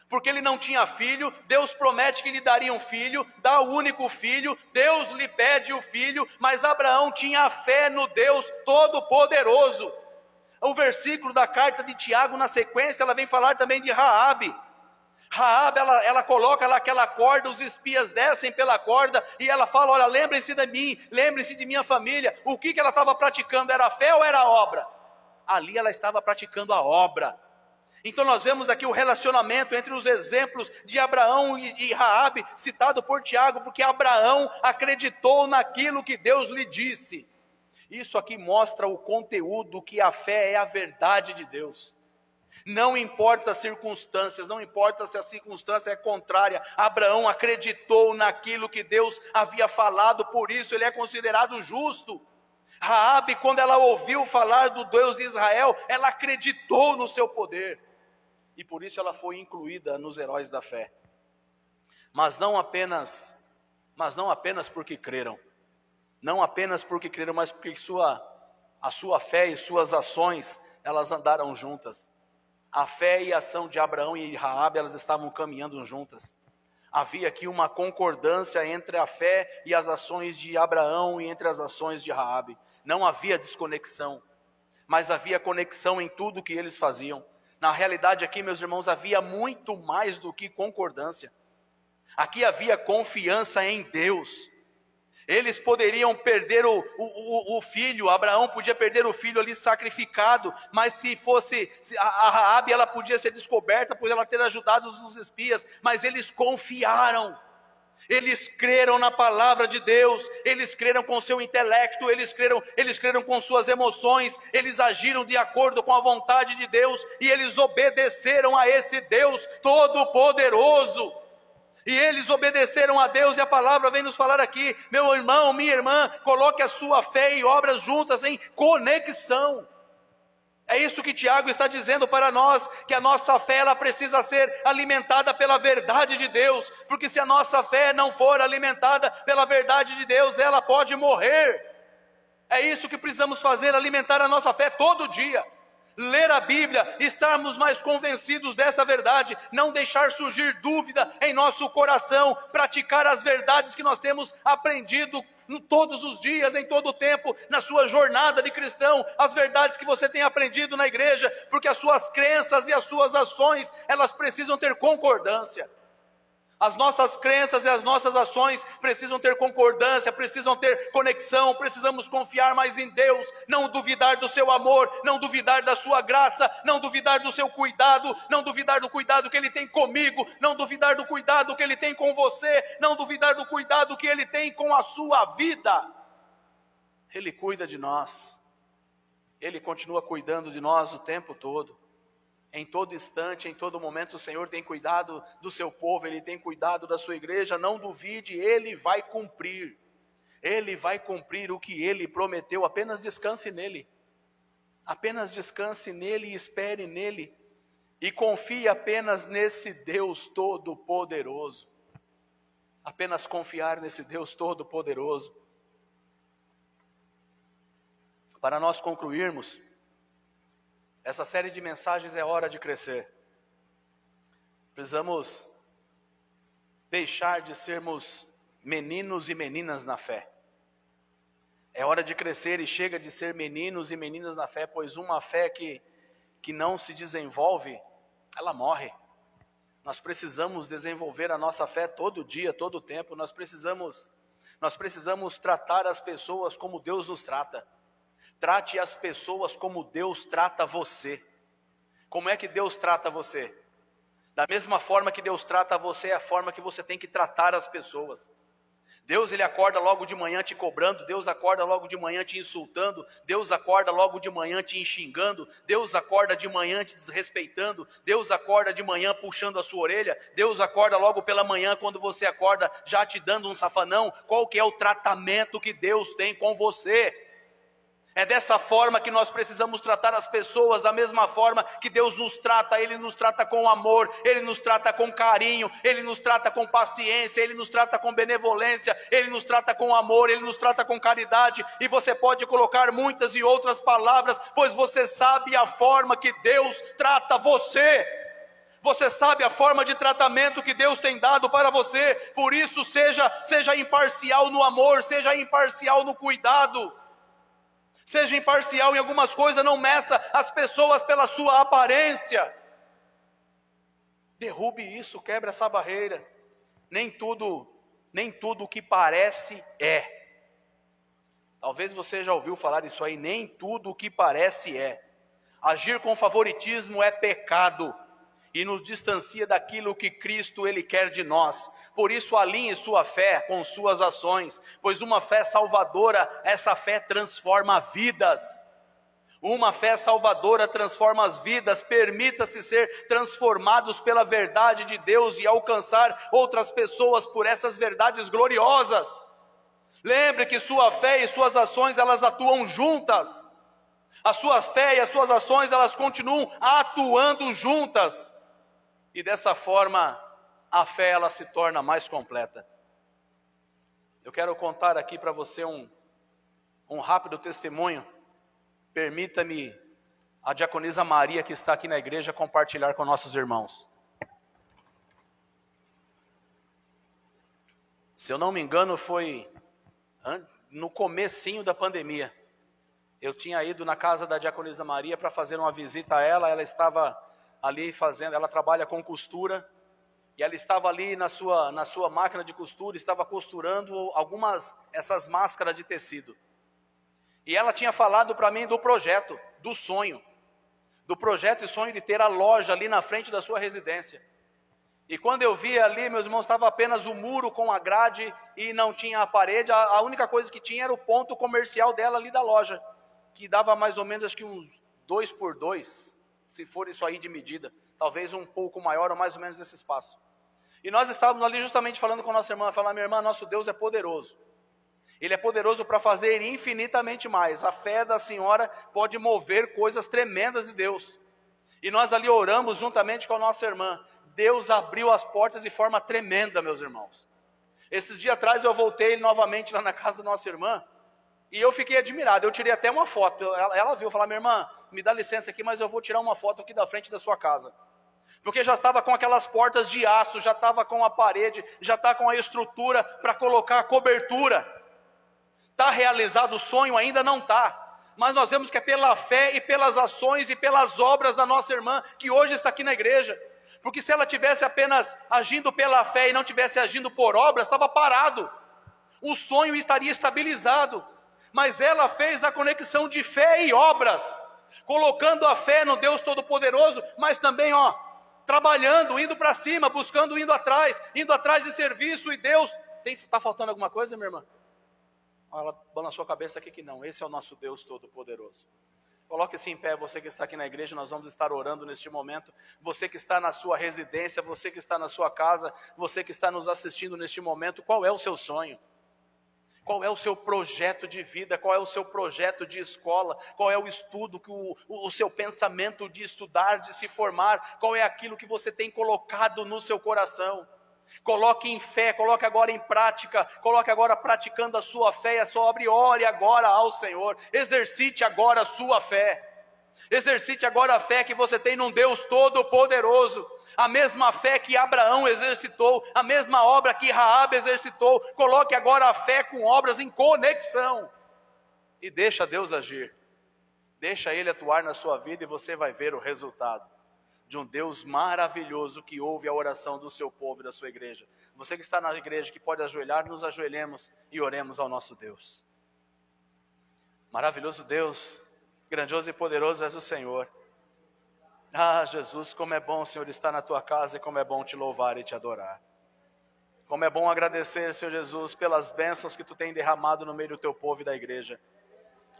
B: Porque ele não tinha filho, Deus promete que lhe daria um filho, dá o único filho, Deus lhe pede o filho, mas Abraão tinha a fé no Deus Todo-Poderoso. O versículo da carta de Tiago, na sequência, ela vem falar também de Raabe. Raabe, ela coloca lá aquela corda, os espias descem pela corda, e ela fala, olha, lembrem-se de mim, lembrem-se de minha família. O que ela estava praticando? Era a fé ou era a obra? Ali ela estava praticando a obra. Então nós vemos aqui o relacionamento entre os exemplos de Abraão e Raabe, citado por Tiago, porque Abraão acreditou naquilo que Deus lhe disse. Isso aqui mostra o conteúdo que a fé é a verdade de Deus. Não importa as circunstâncias, não importa se a circunstância é contrária, Abraão acreditou naquilo que Deus havia falado, por isso ele é considerado justo. Raabe, quando ela ouviu falar do Deus de Israel, ela acreditou no seu poder, e por isso ela foi incluída nos heróis da fé. Mas não apenas porque creram, mas porque a sua fé e suas ações, elas andaram juntas. A fé e a ação de Abraão e Raabe, elas estavam caminhando juntas. Havia aqui uma concordância entre a fé e as ações de Abraão e entre as ações de Raabe. Não havia desconexão, mas havia conexão em tudo que eles faziam. Na realidade aqui, meus irmãos, havia muito mais do que concordância. Aqui havia confiança em Deus. Eles poderiam perder o filho, Abraão podia perder o filho ali sacrificado, mas se fosse, a Raabe, ela podia ser descoberta por ela ter ajudado os espias, mas eles confiaram, eles creram na palavra de Deus, eles creram com seu intelecto, eles creram com suas emoções, eles agiram de acordo com a vontade de Deus, e eles obedeceram a esse Deus todo-poderoso. E eles obedeceram a Deus, e a palavra vem nos falar aqui, meu irmão, minha irmã, coloque a sua fé e obras juntas em conexão. É isso que Tiago está dizendo para nós, que a nossa fé ela precisa ser alimentada pela verdade de Deus, porque se a nossa fé não for alimentada pela verdade de Deus, ela pode morrer. É isso que precisamos fazer, alimentar a nossa fé todo dia. Ler a Bíblia, estarmos mais convencidos dessa verdade, não deixar surgir dúvida em nosso coração, praticar as verdades que nós temos aprendido todos os dias, em todo o tempo, na sua jornada de cristão, as verdades que você tem aprendido na igreja, porque as suas crenças e as suas ações, elas precisam ter concordância. As nossas crenças e as nossas ações precisam ter concordância, precisam ter conexão, precisamos confiar mais em Deus, não duvidar do seu amor, não duvidar da sua graça, não duvidar do seu cuidado, não duvidar do cuidado que Ele tem comigo, não duvidar do cuidado que Ele tem com você, não duvidar do cuidado que Ele tem com a sua vida. Ele cuida de nós, Ele continua cuidando de nós o tempo todo. Em todo instante, em todo momento, o Senhor tem cuidado do seu povo, Ele tem cuidado da sua igreja. Não duvide, Ele vai cumprir o que Ele prometeu. Apenas descanse nele, e espere nele, e confie apenas nesse Deus todo-poderoso. Apenas confiar nesse Deus todo-poderoso. Para nós concluirmos, essa série de mensagens é hora de crescer. Precisamos deixar de sermos meninos e meninas na fé. É hora de crescer e chega de ser meninos e meninas na fé, pois uma fé que não se desenvolve, ela morre. Nós precisamos desenvolver a nossa fé todo dia, todo o tempo. Nós precisamos tratar as pessoas como Deus nos trata. Trate as pessoas como Deus trata você. Como é que Deus trata você? Da mesma forma que Deus trata você, é a forma que você tem que tratar as pessoas. Deus, Ele acorda logo de manhã te cobrando, Deus acorda logo de manhã te insultando, Deus acorda logo de manhã te xingando, Deus acorda de manhã te desrespeitando, Deus acorda de manhã puxando a sua orelha, Deus acorda logo pela manhã quando você acorda já te dando um safanão. Qual que é o tratamento que Deus tem com você? É dessa forma que nós precisamos tratar as pessoas, da mesma forma que Deus nos trata. Ele nos trata com amor, Ele nos trata com carinho, Ele nos trata com paciência, Ele nos trata com benevolência, Ele nos trata com amor, Ele nos trata com caridade. E você pode colocar muitas e outras palavras, pois você sabe a forma que Deus trata você. Você sabe a forma de tratamento que Deus tem dado para você. Por isso seja imparcial no amor, seja imparcial no cuidado. Seja imparcial em algumas coisas, não meça as pessoas pela sua aparência. Derrube isso, quebre essa barreira. Nem tudo o que parece é. Talvez você já ouviu falar isso aí, nem tudo o que parece é. Agir com favoritismo é pecado e nos distancia daquilo que Cristo Ele quer de nós. Por isso alinhe sua fé com suas ações, pois uma fé salvadora, essa fé transforma vidas. Uma fé salvadora transforma as vidas. Permita-se ser transformados pela verdade de Deus e alcançar outras pessoas por essas verdades gloriosas. Lembre que sua fé e suas ações, elas atuam juntas. A sua fé e as suas ações, elas continuam atuando juntas. E dessa forma, a fé ela se torna mais completa. Eu quero contar aqui para você um rápido testemunho. Permita-me, a diaconisa Maria, que está aqui na igreja, compartilhar com nossos irmãos. Se eu não me engano, foi no comecinho da pandemia. Eu tinha ido na casa da diaconisa Maria para fazer uma visita a ela. Ela estava ali fazendo, ela trabalha com costura, e ela estava ali na sua máquina de costura, estava costurando essas máscaras de tecido. E ela tinha falado para mim do projeto, do sonho e sonho de ter a loja ali na frente da sua residência. E quando eu vi ali, meus irmãos, estava apenas o muro com a grade e não tinha a parede. A única coisa que tinha era o ponto comercial dela ali da loja, que dava mais ou menos, acho que uns 2x2, se for isso aí de medida. Talvez um pouco maior ou mais ou menos esse espaço. E nós estávamos ali justamente falando com a nossa irmã, falando: minha irmã, nosso Deus é poderoso. Ele é poderoso para fazer infinitamente mais. A fé da senhora pode mover coisas tremendas de Deus. E nós ali oramos juntamente com a nossa irmã. Deus abriu as portas de forma tremenda, meus irmãos. Esses dias atrás eu voltei novamente lá na casa da nossa irmã, e eu fiquei admirado. Eu tirei até uma foto. Ela viu, falou: minha irmã, me dá licença aqui, mas eu vou tirar uma foto aqui da frente da sua casa. Porque já estava com aquelas portas de aço, já estava com a parede, já está com a estrutura para colocar a cobertura. Está realizado o sonho? Ainda não está. Mas nós vemos que é pela fé e pelas ações e pelas obras da nossa irmã, que hoje está aqui na igreja. Porque se ela tivesse apenas agindo pela fé e não tivesse agindo por obras, estava parado. O sonho estaria estabilizado. Mas ela fez a conexão de fé e obras, colocando a fé no Deus Todo-Poderoso, mas também, trabalhando, indo para cima, buscando, indo atrás de serviço. E Deus, está faltando alguma coisa, minha irmã? Ela balançou a cabeça aqui que não. Esse é o nosso Deus Todo-Poderoso. Coloque-se em pé, você que está aqui na igreja. Nós vamos estar orando neste momento. Você que está na sua residência, você que está na sua casa, você que está nos assistindo neste momento, qual é o seu sonho? Qual é o seu projeto de vida? Qual é o seu projeto de escola? Qual é o estudo, o seu pensamento de estudar, de se formar? Qual é aquilo que você tem colocado no seu coração? Coloque em fé, coloque agora em prática, coloque agora praticando a sua fé e a sua obra, e ore agora ao Senhor. Exercite agora a sua fé. Exercite agora a fé que você tem num Deus Todo-Poderoso. A mesma fé que Abraão exercitou, a mesma obra que Raabe exercitou. Coloque agora a fé com obras em conexão. E deixa Deus agir. Deixa Ele atuar na sua vida e você vai ver o resultado de um Deus maravilhoso que ouve a oração do seu povo e da sua igreja. Você que está na igreja, que pode ajoelhar, nos ajoelhemos e oremos ao nosso Deus. Maravilhoso Deus, grandioso e poderoso és o Senhor. Ah, Jesus, como é bom, Senhor, estar na tua casa, e como é bom te louvar e te adorar. Como é bom agradecer, Senhor Jesus, pelas bênçãos que tu tem derramado no meio do teu povo e da igreja.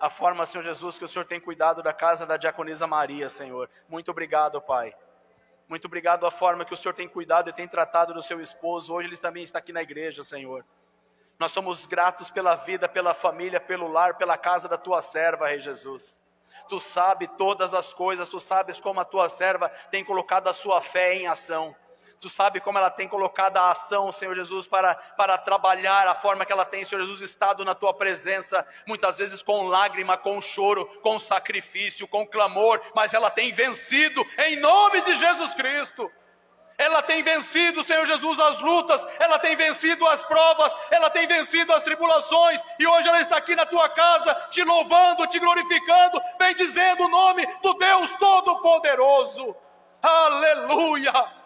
B: A forma, Senhor Jesus, que o Senhor tem cuidado da casa da diaconisa Maria, Senhor. Muito obrigado, Pai. Muito obrigado a forma que o Senhor tem cuidado e tem tratado do seu esposo. Hoje ele também está aqui na igreja, Senhor. Nós somos gratos pela vida, pela família, pelo lar, pela casa da tua serva, Rei Jesus. Tu sabes todas as coisas, tu sabes como a tua serva tem colocado a sua fé em ação. Tu sabe como ela tem colocado a ação, Senhor Jesus, para trabalhar a forma que ela tem, Senhor Jesus, estado na tua presença, muitas vezes com lágrima, com choro, com sacrifício, com clamor, mas ela tem vencido em nome de Jesus Cristo. Ela tem vencido, Senhor Jesus, as lutas, ela tem vencido as provas, ela tem vencido as tribulações, e hoje ela está aqui na tua casa, te louvando, te glorificando, bendizendo o nome do Deus Todo-Poderoso. Aleluia!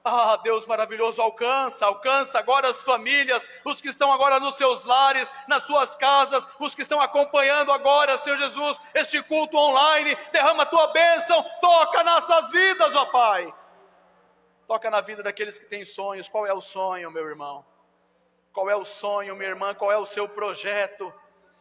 B: Ah, Deus maravilhoso, alcança agora as famílias, os que estão agora nos seus lares, nas suas casas, os que estão acompanhando agora, Senhor Jesus, este culto online. Derrama a tua bênção, toca nessas vidas, ó Pai. Toca na vida daqueles que têm sonhos. Qual é o sonho, meu irmão? Qual é o sonho, minha irmã? Qual é o seu projeto?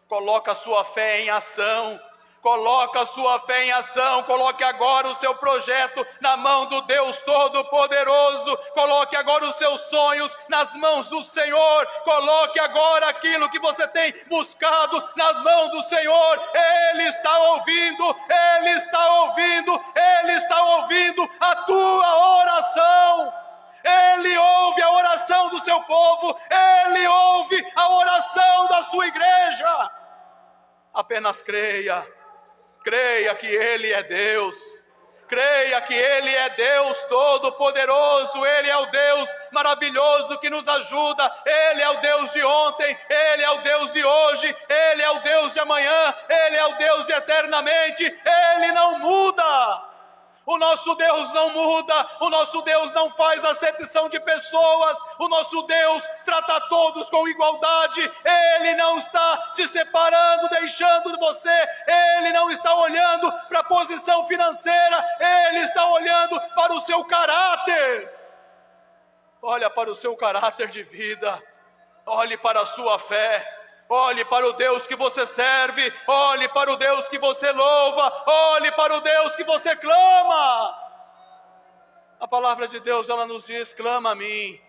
B: Coloca a sua fé em ação. Coloca a sua fé em ação, coloque agora o seu projeto na mão do Deus Todo-Poderoso, coloque agora os seus sonhos nas mãos do Senhor, coloque agora aquilo que você tem buscado nas mãos do Senhor. Ele está ouvindo, Ele está ouvindo, Ele está ouvindo a tua oração. Ele ouve a oração do seu povo, Ele ouve a oração da sua igreja. Apenas creia. Creia que Ele é Deus, creia que Ele é Deus Todo-Poderoso, Ele é o Deus maravilhoso que nos ajuda, Ele é o Deus de ontem, Ele é o Deus de hoje, Ele é o Deus de amanhã, Ele é o Deus de eternamente, Ele não muda. O nosso Deus não muda, o nosso Deus não faz acepção de pessoas, o nosso Deus trata todos com igualdade, Ele não está te separando, deixando você, Ele não está olhando para a posição financeira, Ele está olhando para o seu caráter. Olha para o seu caráter de vida, olhe para a sua fé. Olhe para o Deus que você serve, olhe para o Deus que você louva, olhe para o Deus que você clama. A palavra de Deus, ela nos diz: clama a mim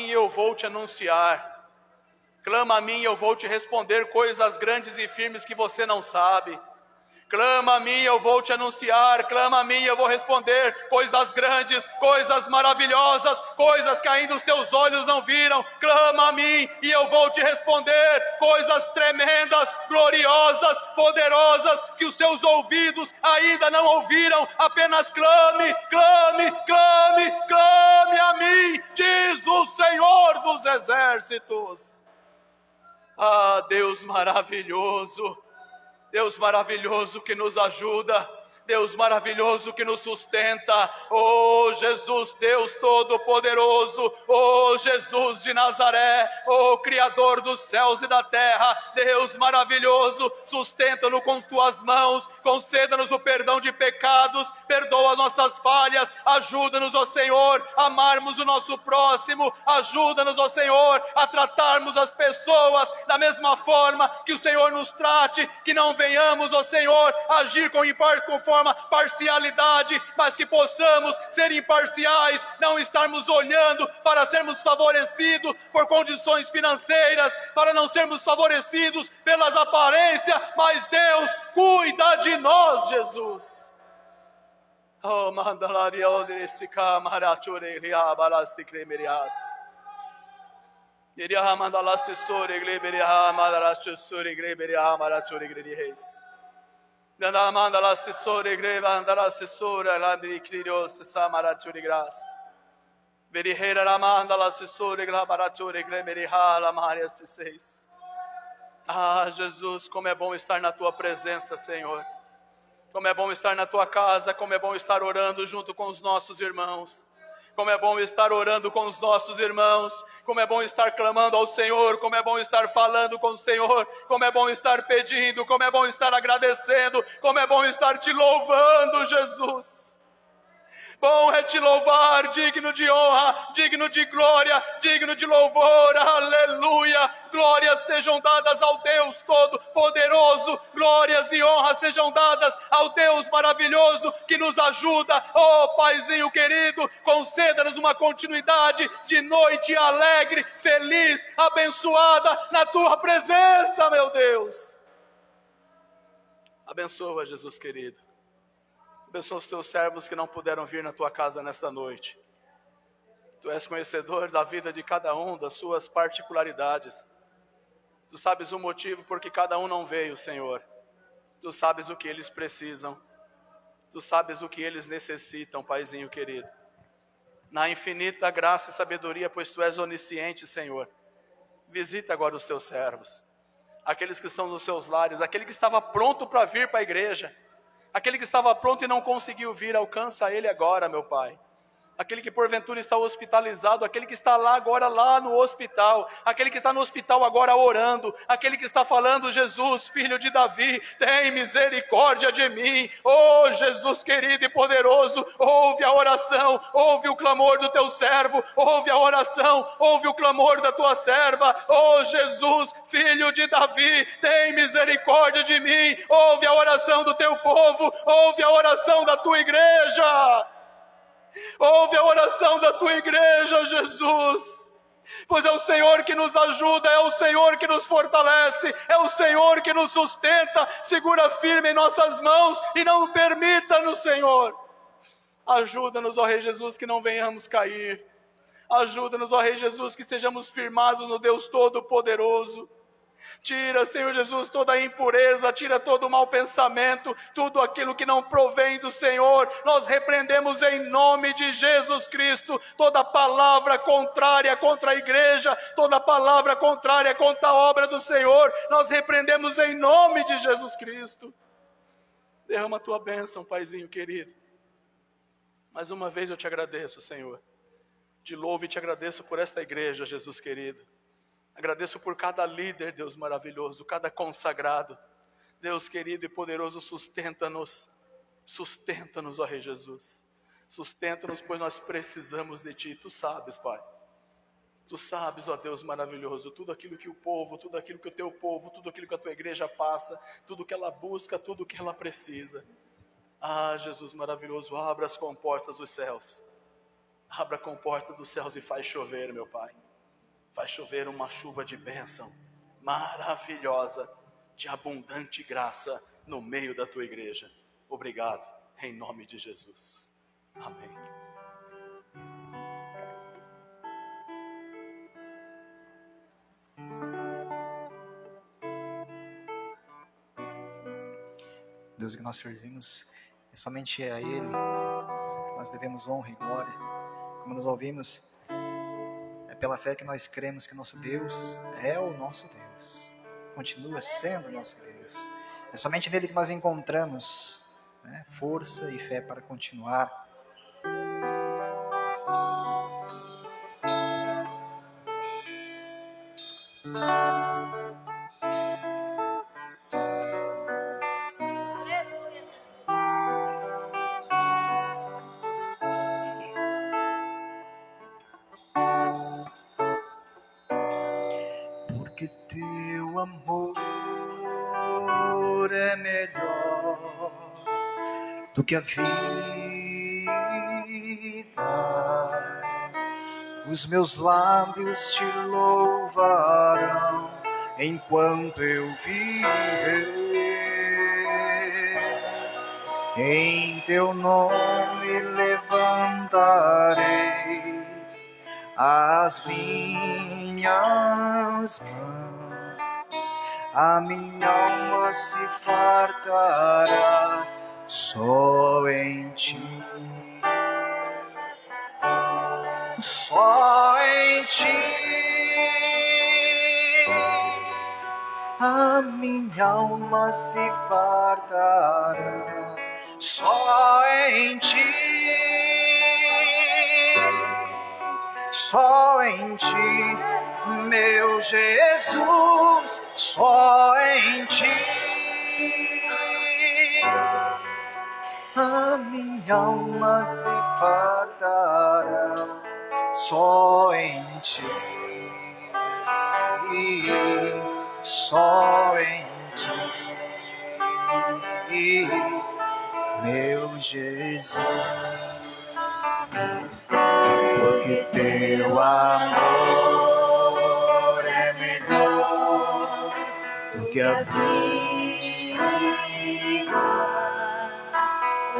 B: e eu vou te anunciar, clama a mim e eu vou te responder coisas grandes e firmes que você não sabe. Clama a mim, eu vou te anunciar, clama a mim, eu vou responder coisas grandes, coisas maravilhosas, coisas que ainda os teus olhos não viram. Clama a mim e eu vou te responder coisas tremendas, gloriosas, poderosas, que os seus ouvidos ainda não ouviram. Apenas clame, clame, clame, clame a mim, diz o Senhor dos Exércitos. Ah, Deus maravilhoso, Deus maravilhoso que nos ajuda, Deus maravilhoso que nos sustenta. Oh Jesus, Deus Todo-Poderoso, oh Jesus de Nazaré, oh Criador dos céus e da terra, Deus maravilhoso, sustenta-nos com tuas mãos, conceda-nos o perdão de pecados, perdoa nossas falhas, ajuda-nos, ó Senhor, a amarmos o nosso próximo, ajuda-nos, ó Senhor, a tratarmos as pessoas da mesma forma que o Senhor nos trate, que não venhamos, ó Senhor, agir com parcialidade, mas que possamos ser imparciais, não estarmos olhando para sermos favorecidos por condições financeiras, para não sermos favorecidos pelas aparências, mas Deus cuida de nós, Jesus. Oh, mandalaria odesse camarachorelha balasti cremerias. Iria mandalaste sore gleberia madaraste sore gleberia marachore gleberies. Manda la stessore greva, anda la stessore, la di Cristo, sa maraturi gras. Verihera la manda la stessore, glabaratore, gremeriha, la maria seis. Ah, Jesus, como é bom estar na tua presença, Senhor. Como é bom estar na tua casa, como é bom estar orando junto com os nossos irmãos. Como é bom estar orando com os nossos irmãos, como é bom estar clamando ao Senhor, como é bom estar falando com o Senhor, como é bom estar pedindo, como é bom estar agradecendo, como é bom estar te louvando, Jesus. Bom é te louvar, digno de honra, digno de glória, digno de louvor, aleluia. Glórias sejam dadas ao Deus Todo-Poderoso, glórias e honras sejam dadas ao Deus maravilhoso que nos ajuda. Oh Paizinho querido, conceda-nos uma continuidade de noite alegre, feliz, abençoada na tua presença, meu Deus. Abençoa, Jesus querido. Abençoa os teus servos que não puderam vir na tua casa nesta noite. Tu és conhecedor da vida de cada um, das suas particularidades. Tu sabes o motivo por que cada um não veio, Senhor. Tu sabes o que eles precisam. Tu sabes o que eles necessitam, Paizinho querido. Na infinita graça e sabedoria, pois Tu és onisciente, Senhor. Visita agora os Teus servos, aqueles que estão nos seus lares, aquele que estava pronto para vir para a igreja, aquele que estava pronto e não conseguiu vir, alcança ele agora, meu Pai. Aquele que porventura está hospitalizado, aquele que está lá agora lá no hospital, aquele que está no hospital agora orando, aquele que está falando: Jesus, filho de Davi, tem misericórdia de mim. Oh Jesus querido e poderoso, ouve a oração, ouve o clamor do teu servo, ouve a oração, ouve o clamor da tua serva. Oh Jesus, filho de Davi, tem misericórdia de mim. Ouve a oração do teu povo, ouve a oração da tua igreja. Ouve a oração da tua igreja, Jesus, pois é o Senhor que nos ajuda, é o Senhor que nos fortalece, é o Senhor que nos sustenta. Segura firme em nossas mãos e não permita-nos, Senhor. Ajuda-nos, ó Rei Jesus, que não venhamos cair. Ajuda-nos, ó Rei Jesus, que estejamos firmados no Deus Todo-Poderoso. Tira, Senhor Jesus, toda a impureza, tira todo o mau pensamento, tudo aquilo que não provém do Senhor. Nós repreendemos em nome de Jesus Cristo toda palavra contrária contra a igreja, toda palavra contrária contra a obra do Senhor. Nós repreendemos em nome de Jesus Cristo. Derrama a tua bênção, Paizinho querido. Mais uma vez eu te agradeço, Senhor. Te louvo e te agradeço por esta igreja, Jesus querido. Agradeço por cada líder, Deus maravilhoso, cada consagrado. Deus querido e poderoso, sustenta-nos, ó Rei Jesus. Sustenta-nos, pois nós precisamos de Ti. Tu sabes, Pai. Tu sabes, ó Deus maravilhoso, tudo aquilo que o povo, tudo aquilo que o Teu povo, tudo aquilo que a Tua igreja passa, tudo que ela busca, tudo que ela precisa. Ah, Jesus maravilhoso, abra as comportas dos céus. Abra a comporta dos céus e faz chover, meu Pai. Faz chover uma chuva de bênção maravilhosa, de abundante graça no meio da tua igreja. Obrigado, em nome de Jesus. Amém.
A: Deus que nós servimos, é somente a Ele nós devemos honra e glória. Como nós ouvimos, pela fé que nós cremos que nosso Deus é o nosso Deus, continua sendo o nosso Deus. É somente nele que nós encontramos, né, força e fé para continuar. Porque teu amor é melhor do que a vida. Os meus lábios te louvarão enquanto eu viver. Em teu nome levantarei as minhas mãos, a minha alma se fartará só em ti, só em ti. A minha alma se fartará só em ti. Só em ti, meu Jesus, só em ti. A minha alma se fartará só em ti. Só em ti, meu Jesus. Porque teu amor é melhor do que a vida.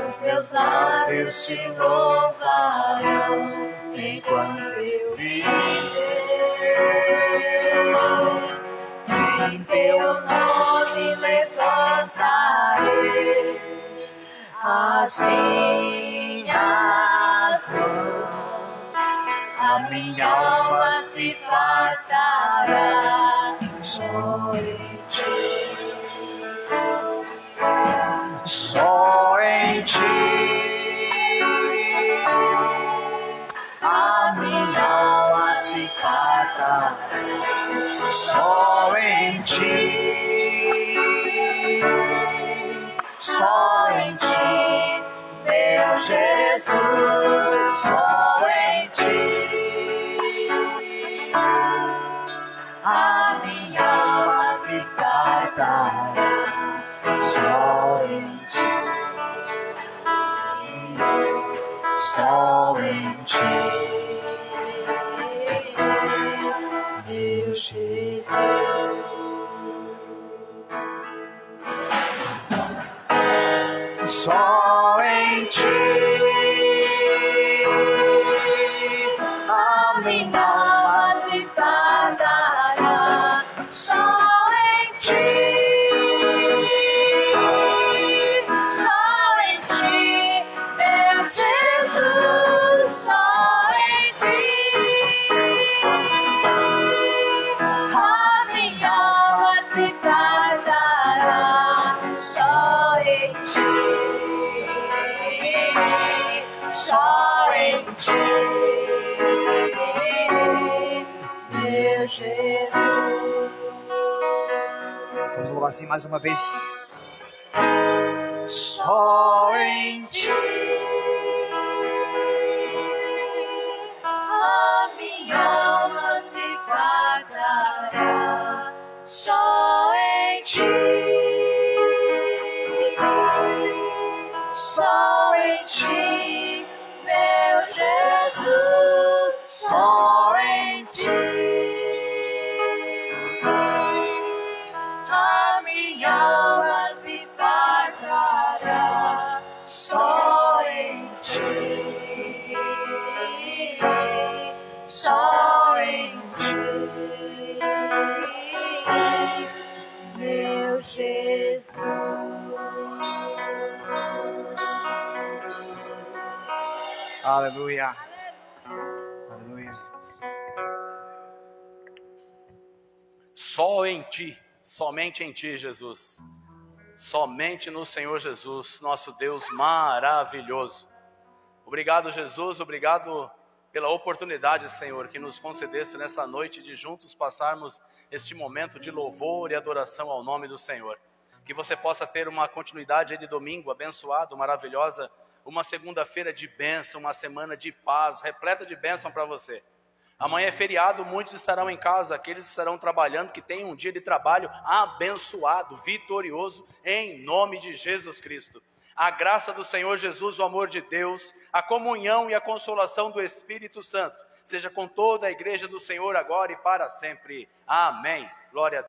C: Os meus lábios te louvarão enquanto eu viver. Em teu nome levantarei as minhas mãos, a minha alma se fartará só em ti.
A: Só em ti
C: A minha alma se fartará
A: só em ti,
C: só em ti, meu Jesus, só em ti. A minha alma se fartará só em ti, só em ti, meu Jesus.
A: só em ti.
C: A minha alma se fartará só em ti, só em ti, meu Jesus, só em ti. A minha alma se fartará só em ti, só em ti, meu Jesus.
A: Vamos louvar assim mais uma vez. Só em ti.
C: A minha alma se fartará só em ti, só em ti, meu Jesus, só em ti. A minha alma se fartará só em ti, só em ti, meu Jesus.
A: Aleluia. Aleluia, Jesus.
B: Só em ti, somente em ti, Jesus. Somente no Senhor Jesus, nosso Deus maravilhoso. Obrigado, Jesus, obrigado pela oportunidade, Senhor, que nos concedesse nessa noite de juntos passarmos este momento de louvor e adoração ao nome do Senhor. Que você possa ter uma continuidade aí de domingo abençoado, maravilhosa, uma segunda-feira de bênção, uma semana de paz, repleta de bênção para você. Amanhã é feriado, muitos estarão em casa, aqueles que estarão trabalhando, que tenham um dia de trabalho abençoado, vitorioso, em nome de Jesus Cristo. A graça do Senhor Jesus, o amor de Deus, a comunhão e a consolação do Espírito Santo, seja com toda a igreja do Senhor agora e para sempre. Amém. Glória a Deus.